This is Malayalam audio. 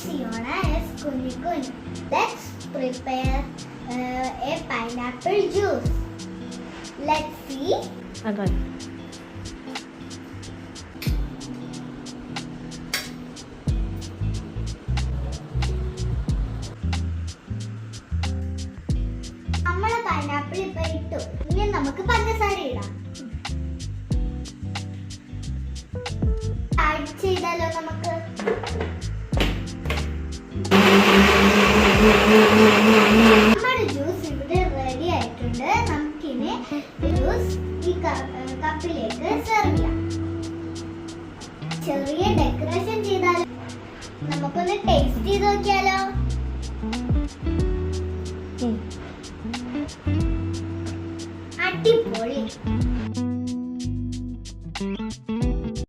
Fiona is Kunu Kunu. Let's prepare a pineapple juice. Let's see. Okay. നമ്മളെ പൈനാപ്പിൾ ഇപ്പൊ ഇട്ടു. ഇനി നമുക്ക് പഞ്ചസാര ഇടാം. ആഡ് ചെയ്താലോ നമുക്ക്? നമ്മുടെ ജ്യൂസ് ഇവിടെ റെഡി ആയിട്ടുണ്ട്. നമുക്കിനി ജ്യൂസ് ഈ കപ്പിലേക്ക് സെർവ് ചെയ്യാം. ചെറിയ ഡെക്കറേഷൻ ചെയ്താലോ? നമുക്കൊന്ന് ടേസ്റ്റ് ചെയ്ത് നോക്കിയാലോ?